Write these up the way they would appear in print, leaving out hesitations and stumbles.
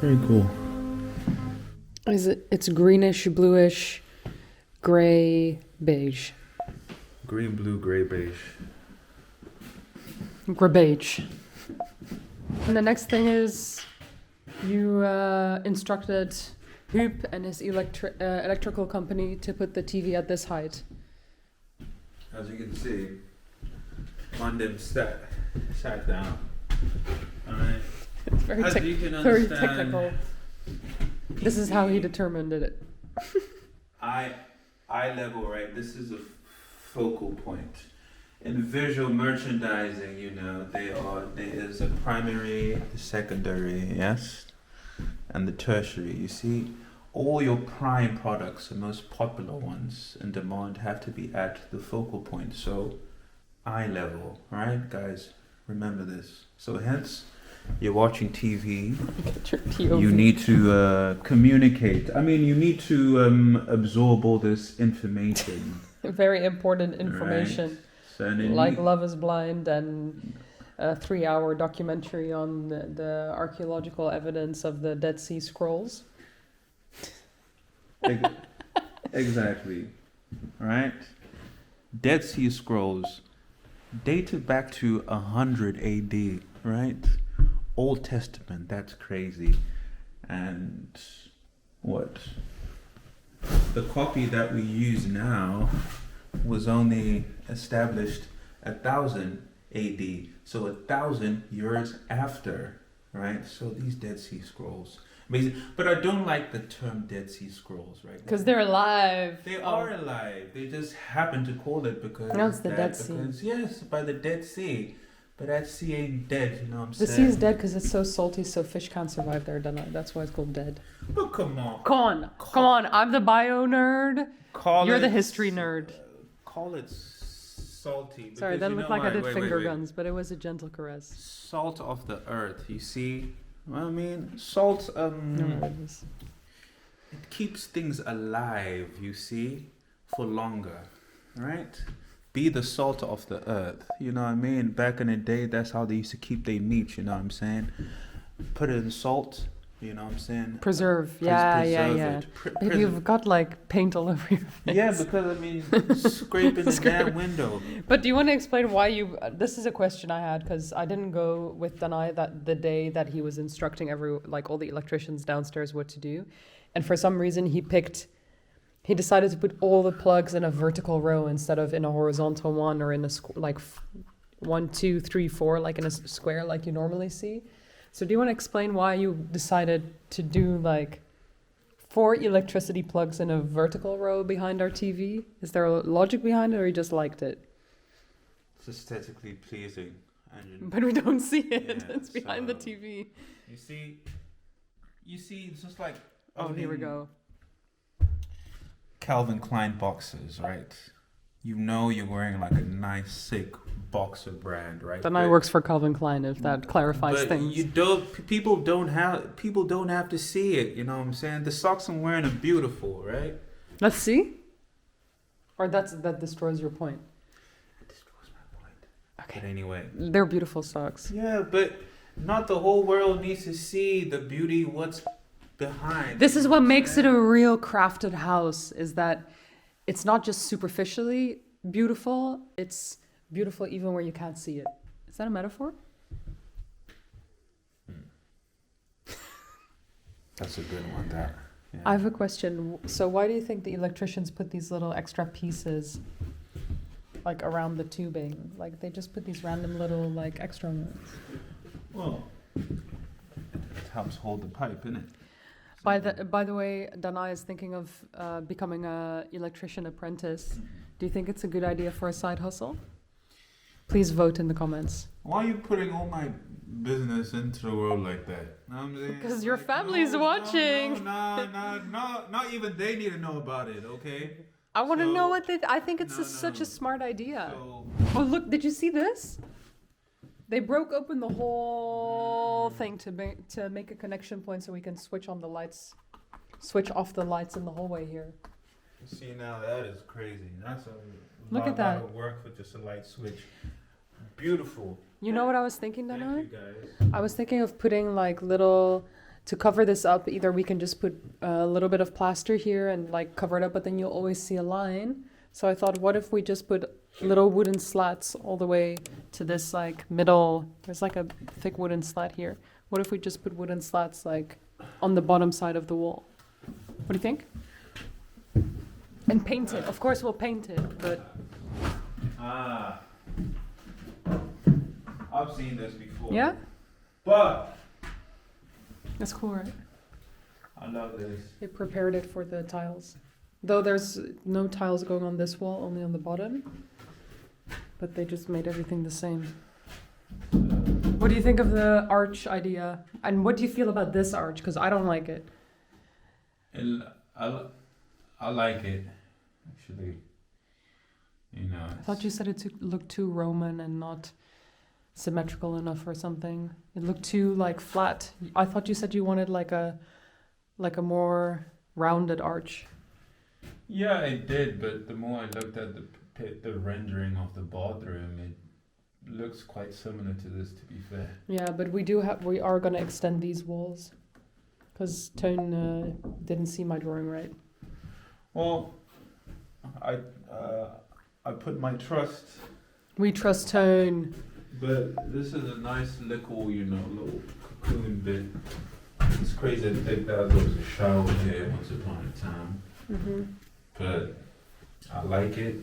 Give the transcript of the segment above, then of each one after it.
Very cool. It's greenish, bluish, gray, beige. Green, blue, gray, beige. Beige. And the next thing is you instructed Huub and his electrical company to put the TV at this height. As you can see, Mandem sat down. Alright. It's very, As you can very understand, technical. This is how he determined it. eye level, right? This is a focal point. In visual merchandising, there is a primary, the secondary, yes, and the tertiary. You see, all your prime products, the most popular ones in demand, have to be at the focal point. So, eye level, right, guys? Remember this. So, hence, you're watching TV. You need to communicate. I mean, you need to absorb all this information. Very important information. Right. So like Love is Blind and a 3-hour documentary on the archaeological evidence of the Dead Sea Scrolls. Exactly. Right? Dead Sea Scrolls dated back to 100 AD, right? Old Testament, that's crazy. And what? The copy that we use now was only established 1000 AD, so 1,000 years after, right? So these Dead Sea Scrolls, amazing. But I don't like the term Dead Sea Scrolls, right? Because they're alive. They are alive. They just happen to call it because no, it's the Dead Sea. Yes, by the Dead Sea. But that sea ain't dead, you know what I'm saying? The sea is dead because it's so salty, so fish can't survive there. That's why it's called dead. But come on. Come on. I'm the bio nerd. You're the history nerd. Call it salty. Sorry, that looked like I did finger guns, but it was a gentle caress. Salt of the earth, you see? I mean, salt, it keeps things alive, you see, for longer, right? Be the salt of the earth, you know what I mean? Back in the day, that's how they used to keep their meat, you know what I'm saying? Put it in salt, you know what I'm saying? Preserve, yeah. Maybe you've got like paint all over your face. Yeah, because I mean, scraping the damn window. But do you want to explain why you, this is a question I had, because I didn't go with Danai that the day that he was instructing all the electricians downstairs what to do. And for some reason he decided to put all the plugs in a vertical row instead of in a horizontal one or in a 1, 2, 3, 4, like in a square like you normally see. So do you want to explain why you decided to do like 4 electricity plugs in a vertical row behind our TV? Is there a logic behind it or you just liked it? It's aesthetically pleasing. But we don't see it. Yeah, it's behind the TV. You see, it's just like... Oh, here we go. Calvin Klein boxers, right? You know you're wearing like a nice, sick boxer brand, right? Then I works for Calvin Klein, if that clarifies things. People don't have to see it, you know what I'm saying? The socks I'm wearing are beautiful, right? Let's see. Or that destroys your point. It destroys my point. Okay. But anyway. They're beautiful socks. Yeah, but not the whole world needs to see the beauty, what's behind. This is what makes it a real crafted house, is that it's not just superficially beautiful, it's beautiful even where you can't see it. Is that a metaphor? That's a good one, that. Yeah. I have a question. So why do you think the electricians put these little extra pieces like around the tubing? Like they just put these random little like extra ones. Well, it helps hold the pipe, innit? By the way, Danai is thinking of becoming an electrician apprentice. Do you think it's a good idea for a side hustle? Please vote in the comments. Why are you putting all my business into the world like that? Because your family's watching. No, not even they need to know about it, okay? I want to know what they... I think it's such a smart idea. Oh, look, did you see this? They broke open the whole thing to make a connection point so we can switch off the lights in the hallway here. See, now that is crazy. That's a Look at that. lot of work for just a light switch. Beautiful. You know what I was thinking, Dana? Thank you, guys. I was thinking of putting like little to cover this up, either we can just put a little bit of plaster here and like cover it up, but then you'll always see a line. So I thought, what if we just put little wooden slats all the way to this like middle, there's like a thick wooden slat here. What if we just put wooden slats like on the bottom side of the wall? What do you think? And paint it. Of course we'll paint it, but I've seen this before. yeah, But that's cool, right? I love this. They prepared it for the tiles. Though there's no tiles going on this wall, only on the bottom. But they just made everything the same. What do you think of the arch idea? And what do you feel about this arch? Because I don't like it. I like it, actually. You know. I thought you said it looked too Roman and not symmetrical enough or something. It looked too like flat. I thought you said you wanted like a more rounded arch. Yeah, I did, but the more I looked at the rendering of the bathroom, it looks quite similar to this, to be fair. Yeah, but we are gonna extend these walls, because Tone didn't see my drawing right. Well, I put my trust, We trust Tone. but this is a nice little, little cocoon bit. It's crazy to think that there was a shower here once upon a time, Mm-hmm. but I like it.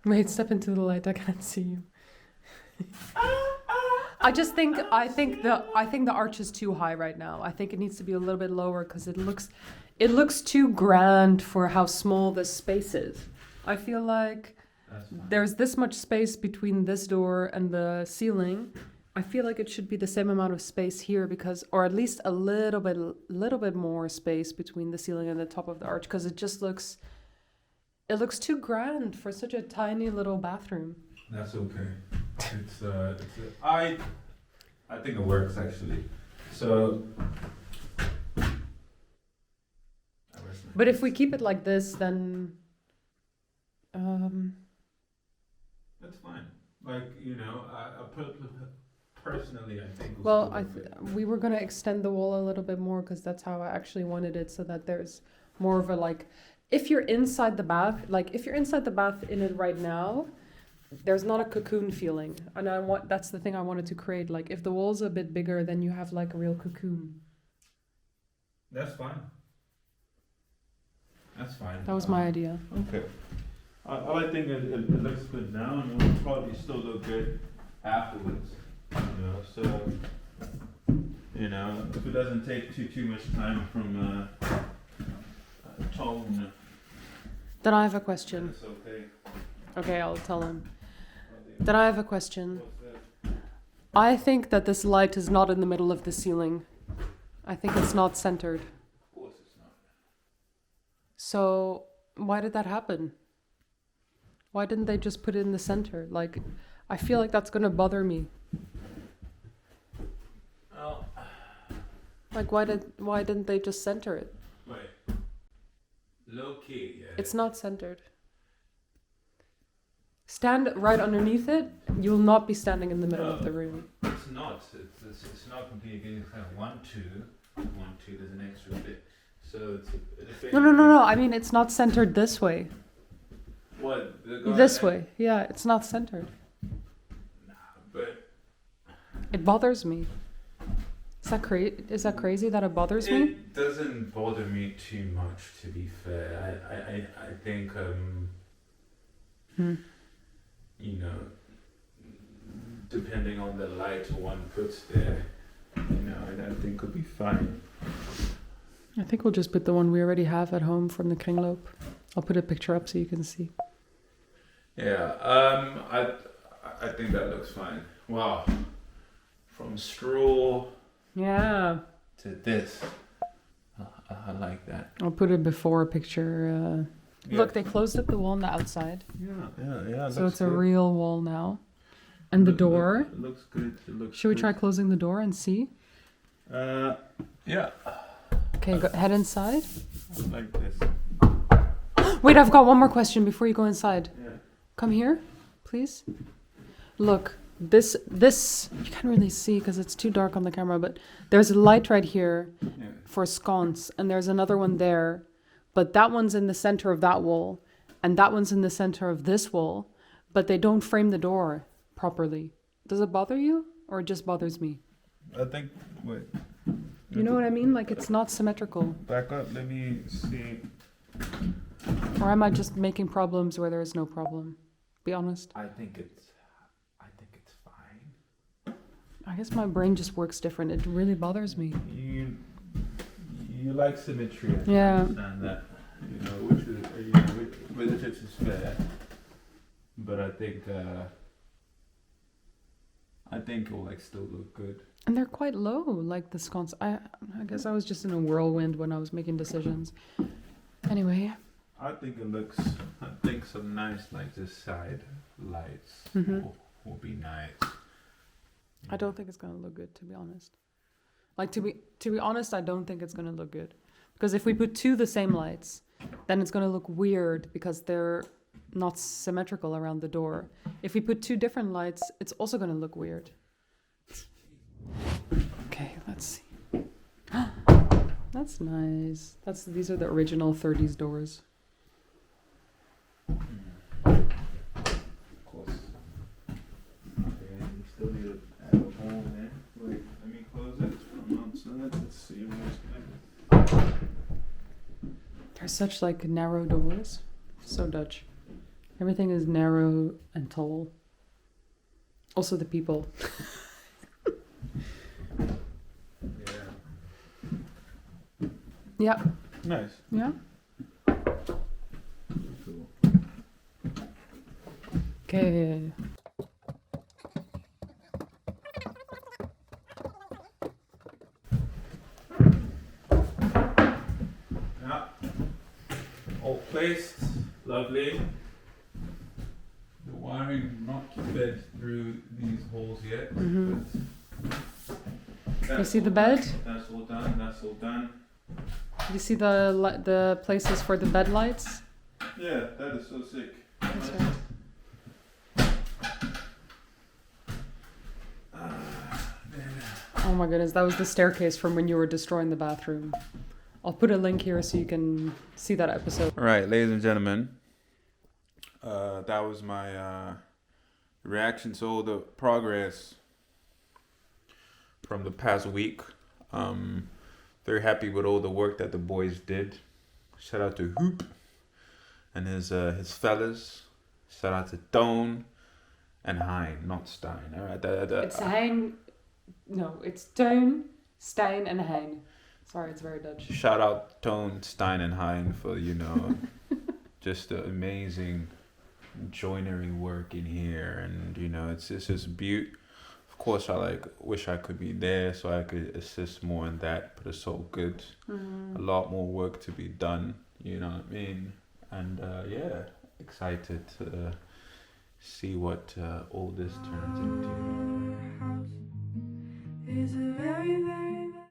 Wait, step into the light. I can't see you. I think the arch is too high right now. I think it needs to be a little bit lower because it looks too grand for how small this space is. I feel like That's fine. there's this much space between this door and the ceiling. I feel like it should be the same amount of space here or at least a little bit more space between the ceiling and the top of the arch, because it looks too grand for such a tiny little bathroom. That's okay. I think it works actually. So. But if we keep it like this, then That's fine. Like, personally, I think. well, we were gonna extend the wall a little bit more because that's how I actually wanted it, so that there's more of a like. If you're inside the bath in it right now, there's not a cocoon feeling, and that's the thing I wanted to create. Like, if the wall's a bit bigger, then you have like a real cocoon. That's fine. That's fine. That was my idea. Okay. I think it looks good now, and it will probably still look good afterwards. So if it doesn't take too much time from Tone, Then I have a question. it's okay. Okay, I'll tell him. Then I have a question. I think that this light is not in the middle of the ceiling. I think it's not centered. Of course it's not. So why did that happen? Why didn't they just put it in the center? Like, I feel like that's gonna bother me. Oh, Like, why didn't they just center it? wait. Low key, yeah. It's not centered. Stand right underneath it. You will not be standing in the middle of the room. It's not. It's not completely. It's kind of 1, 2, 1, 2. There's an extra bit. So it's No. I mean, it's not centered this way. What? This way. Yeah, it's not centered. Nah, but It bothers me. Is that crazy that it bothers me? it doesn't bother me too much, to be fair. I think depending on the light one puts there, I think it'll be fine. I think we'll just put the one we already have at home from the kringloop. I'll put a picture up so you can see. Yeah. I think that looks fine. Wow. From straw Yeah. to this. I like that. I'll put a before picture. Yeah. Look, they closed up the wall on the outside. Yeah. So it's a real wall now. And the door. It looks good. Should we try closing the door and see? Yeah. Okay, go head inside. Like this. Wait, I've got one more question before you go inside. Yeah. Come here, please. Look, This you can't really see because it's too dark on the camera, but there's a light right here Yeah. for sconce, and there's another one there, but that one's in the center of that wall, and that one's in the center of this wall, but they don't frame the door properly. Does it bother you, or it just bothers me? I think. Wait. You know what I mean? Like it's not symmetrical. Back up. Let me see. Or am I just making problems where there is no problem? Be honest. I think it's fine. I guess my brain just works different. It really bothers me. You like symmetry. I Yeah. understand that. You know, which is fair. But I think it will like still look good. And they're quite low, like the sconce. I guess I was just in a whirlwind when I was making decisions. Anyway. I think some nice like this side lights will be nice. I don't think it's gonna look good, to be honest. Like to be honest, I don't think it's gonna look good. Because if we put two the same lights, then it's gonna look weird because they're not symmetrical around the door. If we put two different lights, it's also gonna look weird. Okay, let's see. That's nice. These are the original 30s doors. Of course. Okay, you still need to add a hole in. Wait, let me close it from outside. Let's see what's going. They're such like narrow doors. So Dutch. Everything is narrow and tall. Also the people. Yeah. Nice. Yeah. Cool. Okay. Yeah. All placed. Lovely. The wiring not fed through these holes yet. Mhm. But You see the bed? That's all done. That's all done. You see the places for the bed lights? Yeah, that is so sick. That's right. Oh my goodness, that was the staircase from when you were destroying the bathroom. I'll put a link here so you can see that episode. All right, ladies and gentlemen, that was my reaction to all the progress from the past week. Very happy with all the work that the boys did. Shout out to Hoop and his fellas. Shout out to Tone and Hein, not Stein. All right, It's Hein. No, it's Toon, Stein, and Hein. Sorry, it's very Dutch. Shout out Tone, Stein, and Hein for just the amazing joinery work in here, and it's just beaut. Of course, I wish I could be there so I could assist more in that, but it's so good. A lot more work to be done. You know what I mean? And yeah, excited to see what all this turns into. It's a very, very